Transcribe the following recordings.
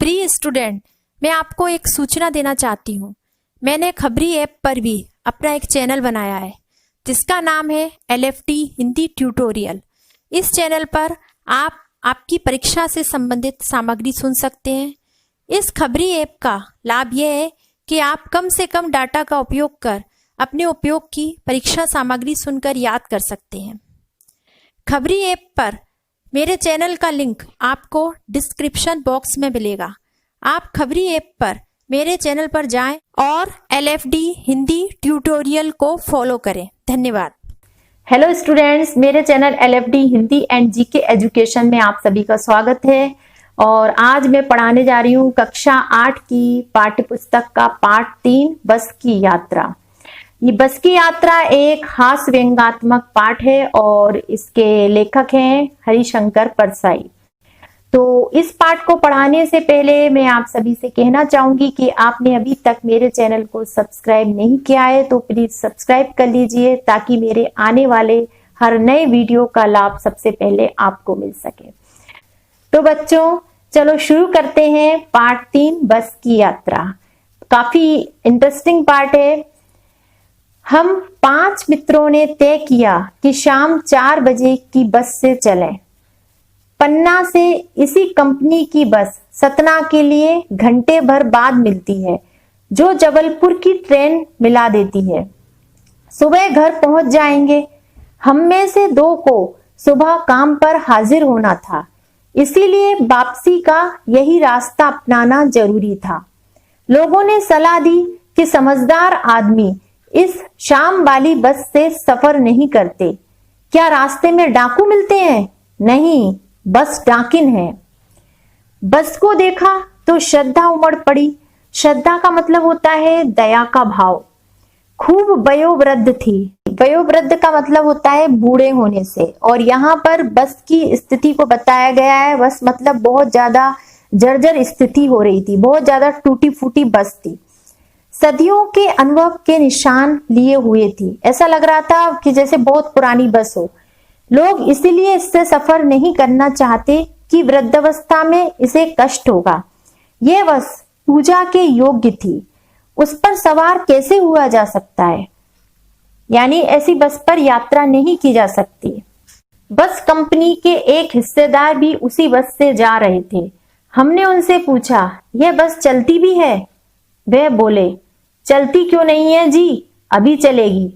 प्रिय स्टूडेंट, मैं आपको एक सूचना देना चाहती हूँ। मैंने खबरी ऐप पर भी अपना एक चैनल बनाया है जिसका नाम है LFT हिंदी ट्यूटोरियल। इस चैनल पर आप आपकी परीक्षा से संबंधित सामग्री सुन सकते हैं। इस खबरी ऐप का लाभ यह है कि आप कम से कम डाटा का उपयोग कर अपने उपयोग की परीक्षा सामग्री सुनकर याद कर सकते हैं। खबरी ऐप पर मेरे चैनल का लिंक आपको डिस्क्रिप्शन बॉक्स में मिलेगा। आप खबरी ऐप पर मेरे चैनल पर जाएं और LFD हिंदी ट्यूटोरियल को फॉलो करें। धन्यवाद। हेलो स्टूडेंट्स, मेरे channel LFD Hindi and GK education में आप सभी का स्वागत है। और आज मैं पढ़ाने जा रही हूँ कक्षा 8 की पाठ्य पुस्तक का पाठ 3 बस की यात्रा। ये बस की यात्रा एक हास्य व्यंग्यात्मक पाठ है और इसके लेखक हैं हरिशंकर परसाई। तो इस पाठ को पढ़ाने से पहले मैं आप सभी से कहना चाहूंगी कि आपने अभी तक मेरे चैनल को सब्सक्राइब नहीं किया है तो प्लीज सब्सक्राइब कर लीजिए ताकि मेरे आने वाले हर नए वीडियो का लाभ सबसे पहले आपको मिल सके। तो बच्चों, चलो शुरू करते हैं पाठ 3 बस की यात्रा। काफी इंटरेस्टिंग पाठ है। हम 5 मित्रों ने तय किया कि शाम 4 बजे की बस से चलें। पन्ना से इसी कंपनी की बस सतना के लिए घंटे भर बाद मिलती है, जो जबलपुर की ट्रेन मिला देती है। सुबह घर पहुंच जाएंगे। हम में से 2 को सुबह काम पर हाजिर होना था, इसीलिए वापसी का यही रास्ता अपनाना जरूरी था। लोगों ने सलाह दी कि समझदार आदमी इस शाम वाली बस से सफर नहीं करते। क्या रास्ते में डाकू मिलते हैं? नहीं, बस डाकिन है। बस को देखा तो श्रद्धा उमड़ पड़ी। श्रद्धा का मतलब होता है दया का भाव। खूब वयोवृद्ध थी। वयोवृद्ध का मतलब होता है बूढ़े होने से। और यहाँ पर बस की स्थिति को बताया गया है। बस मतलब बहुत ज्यादा जर्जर स्थिति हो रही थी, बहुत ज्यादा टूटी फूटी बस थी। सदियों के अनुभव के निशान लिए हुए थी। ऐसा लग रहा था कि जैसे बहुत पुरानी बस हो। लोग इसीलिए इससे सफर नहीं करना चाहते कि वृद्धावस्था में इसे कष्ट होगा। यह बस पूजा के योग्य थी। उस पर सवार कैसे हुआ जा सकता है? यानी ऐसी बस पर यात्रा नहीं की जा सकती। बस कंपनी के एक हिस्सेदार भी उसी बस से जा रहे थे। हमने उनसे पूछा, यह बस चलती भी है? वे बोले, चलती क्यों नहीं है जी, अभी चलेगी।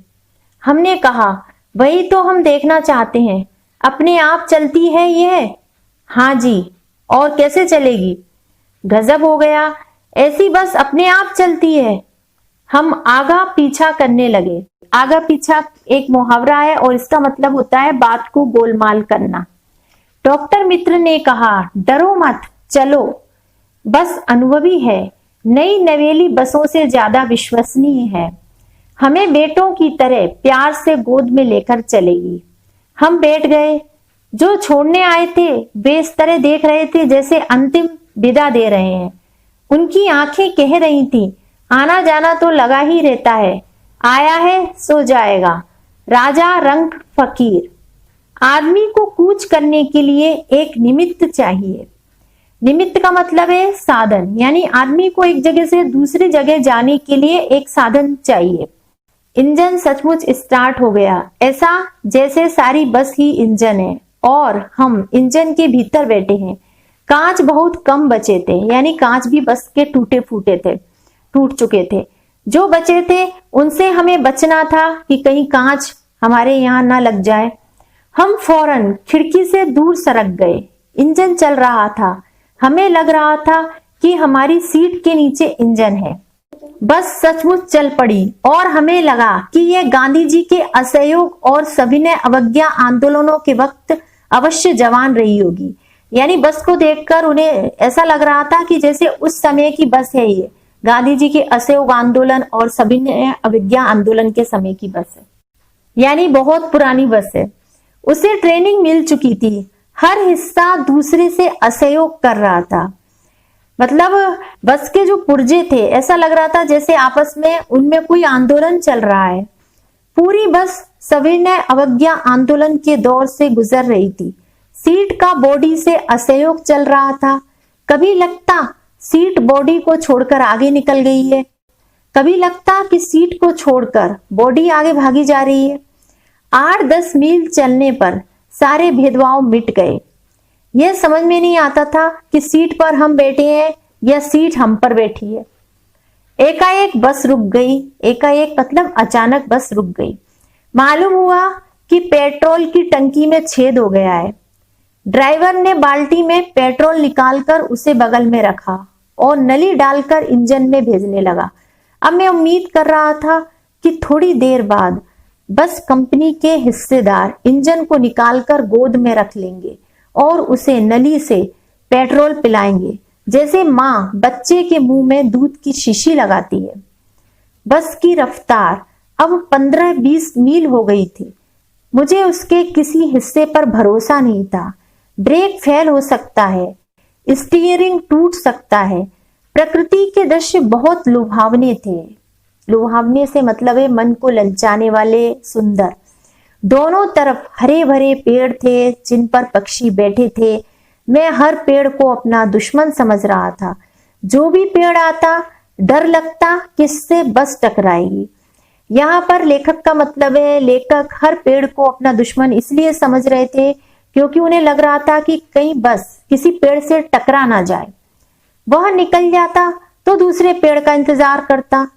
हमने कहा, वही तो हम देखना चाहते हैं, अपने आप चलती है यह? हाँ जी। और कैसे चलेगी? गजब हो गया, ऐसी बस अपने आप चलती है। हम आगा पीछा करने लगे। आगा पीछा एक मुहावरा है और इसका मतलब होता है बात को गोलमाल करना। डॉक्टर मित्र ने कहा, डरो मत, चलो, बस अनुभवी है, नई नवेली बसों से ज्यादा विश्वसनीय है, हमें बेटों की तरह प्यार से गोद में लेकर चलेगी। हम बैठ गए। जो छोड़ने आए थे वे इस तरह देख रहे थे जैसे अंतिम विदा दे रहे हैं। उनकी आंखें कह रही थी, आना जाना तो लगा ही रहता है, आया है सो जाएगा, राजा रंग फकीर। आदमी को कूच करने के लिए एक निमित्त चाहिए। निमित्त का मतलब है साधन, यानी आदमी को एक जगह से दूसरी जगह जाने के लिए एक साधन चाहिए। इंजन सचमुच स्टार्ट हो गया, ऐसा जैसे सारी बस ही इंजन है और हम इंजन के भीतर बैठे हैं। कांच बहुत कम बचे थे, यानी कांच भी बस के टूटे फूटे थे, टूट चुके थे। जो बचे थे उनसे हमें बचना था कि कहीं कांच हमारे यहाँ ना लग जाए। हम फौरन खिड़की से दूर सरक गए। इंजन चल रहा था। हमें लग रहा था कि हमारी सीट के नीचे इंजन है। बस सचमुच चल पड़ी और हमें लगा कि यह गांधी जी के असहयोग और सविनय अवज्ञा आंदोलनों के वक्त अवश्य जवान रही होगी। यानी बस को देखकर उन्हें ऐसा लग रहा था कि जैसे उस समय की बस है, ये गांधी जी के असहयोग आंदोलन और सविनय अवज्ञा आंदोलन के समय की बस है, यानी बहुत पुरानी बस है। उसे ट्रेनिंग मिल चुकी थी। हर हिस्सा दूसरे से असहयोग कर रहा था। मतलब बस के जो पुर्जे थे ऐसा लग रहा था जैसे आपस में उनमें कोई आंदोलन चल रहा है। पूरी बस सविनय अवज्ञा आंदोलन के दौर से गुजर रही थी। सीट का बॉडी से असहयोग चल रहा था। कभी लगता सीट बॉडी को छोड़कर आगे निकल गई है, कभी लगता कि सीट को छोड़कर बॉडी आगे भागी जा रही है। 8-10 मील चलने पर सारे भेदभाव मिट गए। यह समझ में नहीं आता था कि सीट पर हम बैठे हैं या सीट हम पर बैठी है। एकाएक बस रुक गई। एकाएक मतलब अचानक बस रुक गई। मालूम हुआ कि पेट्रोल की टंकी में छेद हो गया है। ड्राइवर ने बाल्टी में पेट्रोल निकालकर उसे बगल में रखा और नली डालकर इंजन में भेजने लगा। अब मैं उम्मीद कर रहा था कि थोड़ी देर बाद बस कंपनी के हिस्सेदार इंजन को निकालकर गोद में रख लेंगे और उसे नली से पेट्रोल पिलाएंगे, जैसे माँ बच्चे के मुंह में दूध की शीशी लगाती है। बस की रफ्तार अब 15-20 मील हो गई थी। मुझे उसके किसी हिस्से पर भरोसा नहीं था। ब्रेक फेल हो सकता है, स्टीयरिंग टूट सकता है। प्रकृति के दृश्य बहुत लुभावने थे। लुभावने से मतलब है मन को ललचाने वाले, सुंदर। दोनों तरफ हरे भरे पेड़ थे जिन पर पक्षी बैठे थे। मैं हर पेड़ को अपना दुश्मन समझ रहा था। जो भी पेड़ आता डर लगता कि इससे बस टकराएगी। यहाँ पर लेखक का मतलब है, लेखक हर पेड़ को अपना दुश्मन इसलिए समझ रहे थे क्योंकि उन्हें लग रहा था कि कहीं बस किसी पेड़ से टकरा ना जाए। वह निकल जाता तो दूसरे पेड़ का इंतजार करता।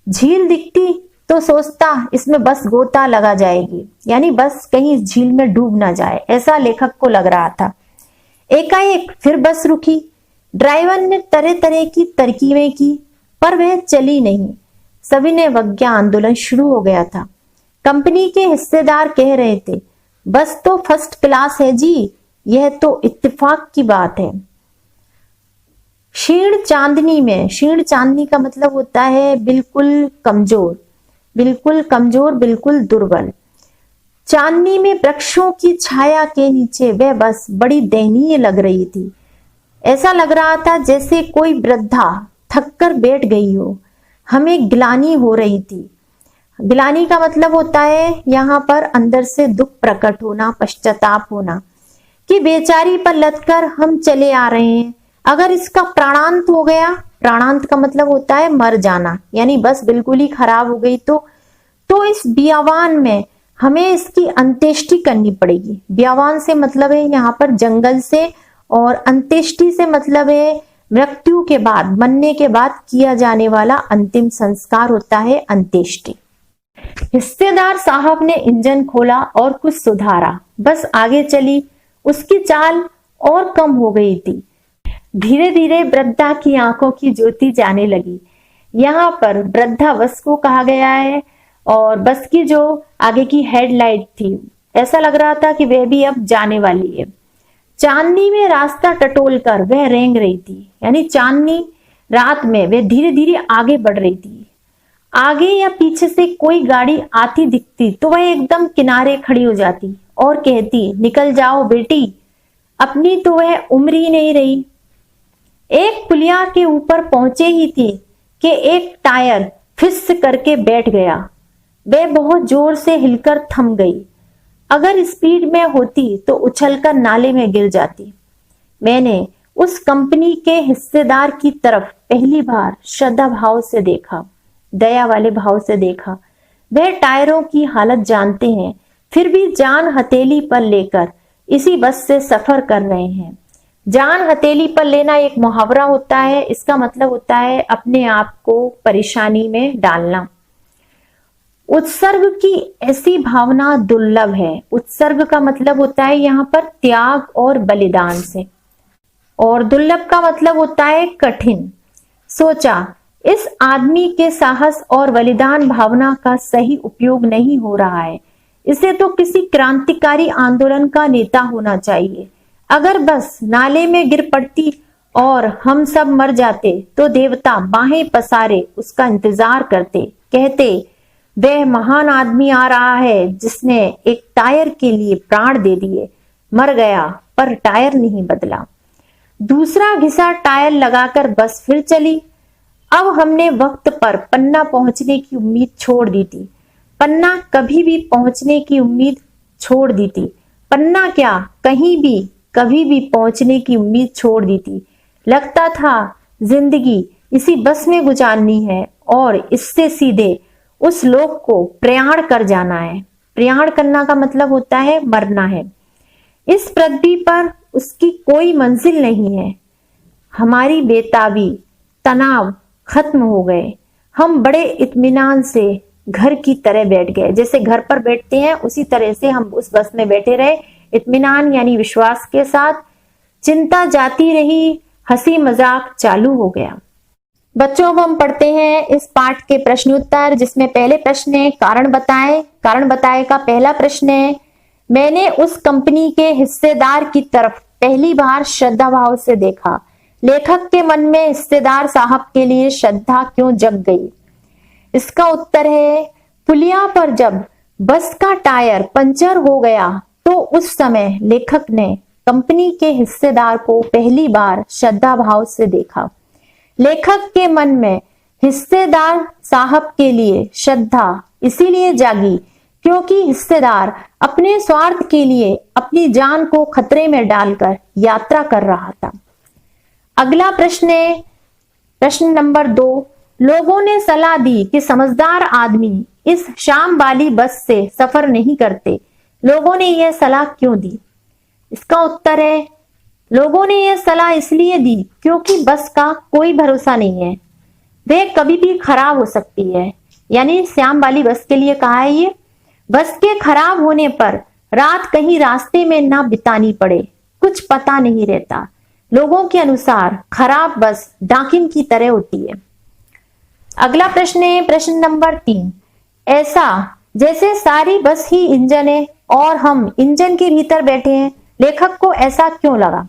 झील दिखती तो सोचता इसमें बस गोता लगा जाएगी, यानी बस कहीं इस झील में डूब ना जाए, ऐसा लेखक को लग रहा था। एकाएक फिर बस रुकी। ड्राइवर ने तरह तरह की तरकीबें की पर वह चली नहीं। सभी ने वज्ञा आंदोलन शुरू हो गया था। कंपनी के हिस्सेदार कह रहे थे, बस तो फर्स्ट क्लास है जी, यह तो इत्तेफाक की बात है। क्षीण चांदनी में, क्षीण चांदनी का मतलब होता है बिल्कुल कमजोर, बिल्कुल कमजोर, बिल्कुल दुर्बल। चांदनी में वृक्षों की छाया के नीचे वह बस बड़ी दयनीय लग रही थी। ऐसा लग रहा था जैसे कोई वृद्धा थककर बैठ गई हो। हमें गिलानी हो रही थी। गिलानी का मतलब होता है यहाँ पर अंदर से दुख प्रकट होना, पश्चाताप होना कि बेचारी पर लदकर हम चले आ रहे हैं। अगर इसका प्राणांत हो गया, प्राणांत का मतलब होता है मर जाना, यानी बस बिल्कुल ही खराब हो गई तो इस बियावान में हमें इसकी अंत्येष्टि करनी पड़ेगी। बियावान से मतलब है यहाँ पर जंगल से, और अंत्येष्टि से मतलब है मृत्यु के बाद, मरने के बाद किया जाने वाला अंतिम संस्कार होता है अंत्येष्टि। हिस्सेदार साहब ने इंजन खोला और कुछ सुधारा। बस आगे चली। उसकी चाल और कम हो गई थी। धीरे धीरे वृद्धा की आंखों की ज्योति जाने लगी। यहाँ पर वृद्धा बस को कहा गया है और बस की जो आगे की हेडलाइट थी, ऐसा लग रहा था कि वह भी अब जाने वाली है। चांदनी में रास्ता टटोलकर वह रेंग रही थी, यानी चांदनी रात में वह धीरे धीरे आगे बढ़ रही थी। आगे या पीछे से कोई गाड़ी आती दिखती तो वह एकदम किनारे खड़ी हो जाती और कहती, निकल जाओ बेटी, अपनी तो वह उम्र ही नहीं रही। एक पुलिया के ऊपर पहुंचे ही थी कि एक टायर फिस करके बैठ गया। वह बहुत जोर से हिलकर थम गई। अगर स्पीड में होती तो उछलकर नाले में गिर जाती। मैंने उस कंपनी के हिस्सेदार की तरफ पहली बार श्रद्धा भाव से देखा, दया वाले भाव से देखा। वह टायरों की हालत जानते हैं, फिर भी जान हथेली पर लेकर इसी बस से सफर कर रहे हैं। जान हथेली पर लेना एक मुहावरा होता है। इसका मतलब होता है अपने आप को परेशानी में डालना। उत्सर्ग की ऐसी भावना दुर्लभ है। उत्सर्ग का मतलब होता है यहाँ पर त्याग और बलिदान से, और दुर्लभ का मतलब होता है कठिन। सोचा, इस आदमी के साहस और बलिदान भावना का सही उपयोग नहीं हो रहा है। इसे तो किसी क्रांतिकारी आंदोलन का नेता होना चाहिए। अगर बस नाले में गिर पड़ती और हम सब मर जाते तो देवता बाहें पसारे उसका इंतजार करते, कहते वह महान आदमी आ रहा है जिसने एक टायर के लिए प्राण दे दिए। मर गया पर टायर नहीं बदला। दूसरा घिसा टायर लगाकर बस फिर चली। अब हमने वक्त पर पन्ना पहुंचने की उम्मीद छोड़ दी थी। पन्ना कभी भी पहुंचने की उम्मीद छोड़ दी थी। पन्ना क्या, कहीं भी कभी भी पहुंचने की उम्मीद छोड़ दी थी। लगता था जिंदगी इसी बस में गुजारनी है और इससे सीधे उस लोक को प्रयाण कर जाना है। प्रयाण करना का मतलब होता है मरना है। इस पृथ्वी पर उसकी कोई मंजिल नहीं है। हमारी बेताबी, तनाव खत्म हो गए। हम बड़े इत्मीनान से घर की तरह बैठ गए। जैसे घर पर बैठते हैं उसी तरह से हम उस बस में बैठे रहे, इत्मीनान यानी विश्वास के साथ। चिंता जाती रही, हंसी मजाक चालू हो गया। बच्चों, अब हम पढ़ते हैं इस पाठ के प्रश्नोत्तर, जिसमें पहले प्रश्न है कारण बताएं। कारण बताएं का पहला प्रश्न है, मैंने उस कंपनी के हिस्सेदार की तरफ पहली बार श्रद्धा भाव से देखा। लेखक के मन में हिस्सेदार साहब के लिए श्रद्धा क्यों जग गई? इसका उत्तर है, पुलिया पर जब बस का टायर पंचर हो गया तो उस समय लेखक ने कंपनी के हिस्सेदार को पहली बार श्रद्धा भाव से देखा। लेखक के मन में हिस्सेदार साहब के लिए श्रद्धा इसीलिए जागी क्योंकि हिस्सेदार अपने स्वार्थ के लिए अपनी जान को खतरे में डालकर यात्रा कर रहा था। अगला प्रश्न है प्रश्न नंबर 2, लोगों ने सलाह दी कि समझदार आदमी इस शाम वाली बस से सफर नहीं करते। लोगों ने यह सलाह क्यों दी? इसका उत्तर है, लोगों ने यह सलाह इसलिए दी क्योंकि बस का कोई भरोसा नहीं है, वे कभी भी खराब हो सकती है। यानी श्याम वाली बस के लिए कहा है ये, बस के खराब होने पर रात कहीं रास्ते में ना बितानी पड़े, कुछ पता नहीं रहता। लोगों के अनुसार खराब बस डाकिन की तरह होती है। अगला प्रश्न है प्रश्न नंबर 3, ऐसा जैसे सारी बस ही इंजन है और हम इंजन के भीतर बैठे हैं, लेखक को ऐसा क्यों लगा?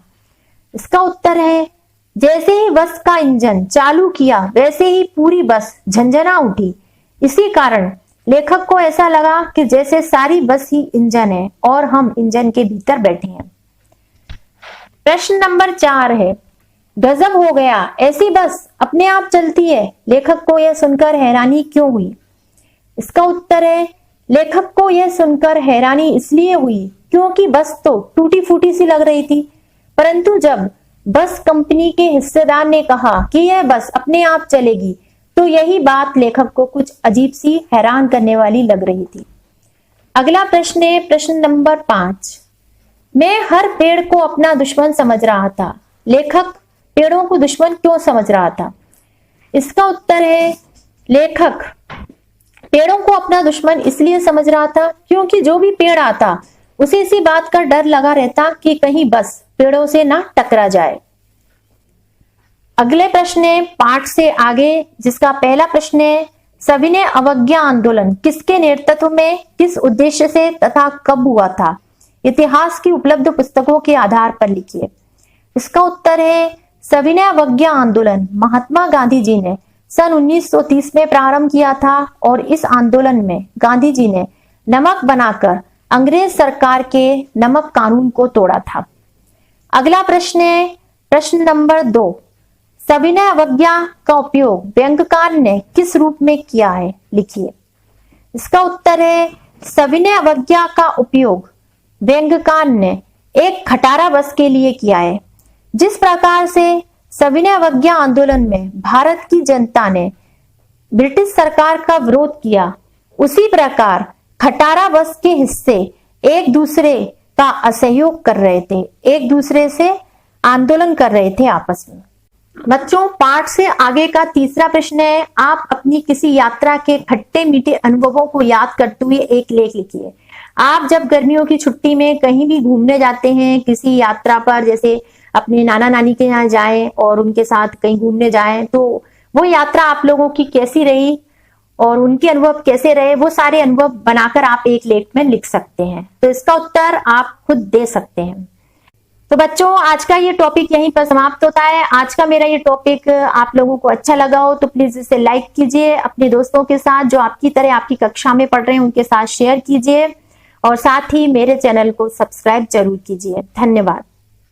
इसका उत्तर है, जैसे ही बस का इंजन चालू किया वैसे ही पूरी बस झंझना उठी। इसी कारण लेखक को ऐसा लगा कि जैसे सारी बस ही इंजन है और हम इंजन के भीतर बैठे हैं। प्रश्न नंबर 4 है, गजब हो गया, ऐसी बस अपने आप चलती है। लेखक को यह सुनकर हैरानी क्यों हुई? इसका उत्तर है, लेखक को यह सुनकर हैरानी इसलिए हुई क्योंकि बस तो टूटी फूटी सी लग रही थी, परंतु जब बस कंपनी के हिस्सेदार ने कहा कि यह बस अपने आप चलेगी तो यही बात लेखक को कुछ अजीब सी हैरान करने वाली लग रही थी। अगला प्रश्न है प्रश्न नंबर 5, मैं हर पेड़ को अपना दुश्मन समझ रहा था। लेखक पेड़ों को दुश्मन क्यों समझ रहा था? इसका उत्तर है, लेखक पेड़ों को अपना दुश्मन इसलिए समझ रहा था क्योंकि जो भी पेड़ आता उसे इसी बात का डर लगा रहता कि कहीं बस पेड़ों से ना टकरा जाए। अगले प्रश्न है पाठ से आगे, जिसका पहला प्रश्न है, सविनय अवज्ञा आंदोलन किसके नेतृत्व में, किस उद्देश्य से तथा कब हुआ था? इतिहास की उपलब्ध पुस्तकों के आधार पर लिखिए। इसका उत्तर है, सविनय अवज्ञा आंदोलन महात्मा गांधी जी ने सन 1930 में प्रारंभ किया था और इस आंदोलन में गांधी जी ने नमक बनाकर अंग्रेज सरकार के नमक कानून को तोड़ा था। अगला प्रश्न है प्रश्न नंबर 2, सविनय अवज्ञा का उपयोग व्यंग्यकार ने किस रूप में किया है? लिखिए। इसका उत्तर है, सविनय अवज्ञा का उपयोग व्यंग्यकार ने एक खटारा बस के लिए किया है। जिस प्रकार से सविनय अवज्ञा आंदोलन में भारत की जनता ने ब्रिटिश सरकार का विरोध किया, उसी प्रकार खटारा बस के हिस्से एक दूसरे का असहयोग कर रहे थे, एक दूसरे से आंदोलन कर रहे थे आपस में। बच्चों, पाठ से आगे का तीसरा प्रश्न है, आप अपनी किसी यात्रा के खट्टे मीठे अनुभवों को याद करते हुए एक लेख लिखिए। आप जब गर्मियों की छुट्टी में कहीं भी घूमने जाते हैं, किसी यात्रा पर, जैसे अपने नाना नानी के यहाँ जाएं और उनके साथ कहीं घूमने जाएं, तो वो यात्रा आप लोगों की कैसी रही और उनके अनुभव कैसे रहे, वो सारे अनुभव बनाकर आप एक लेख में लिख सकते हैं। तो इसका उत्तर आप खुद दे सकते हैं। तो बच्चों, आज का ये टॉपिक यहीं पर समाप्त होता है। आज का मेरा ये टॉपिक आप लोगों को अच्छा लगा हो तो प्लीज इसे लाइक कीजिए, अपने दोस्तों के साथ जो आपकी तरह आपकी कक्षा में पढ़ रहे हैं उनके साथ शेयर कीजिए और साथ ही मेरे चैनल को सब्सक्राइब जरूर कीजिए। धन्यवाद।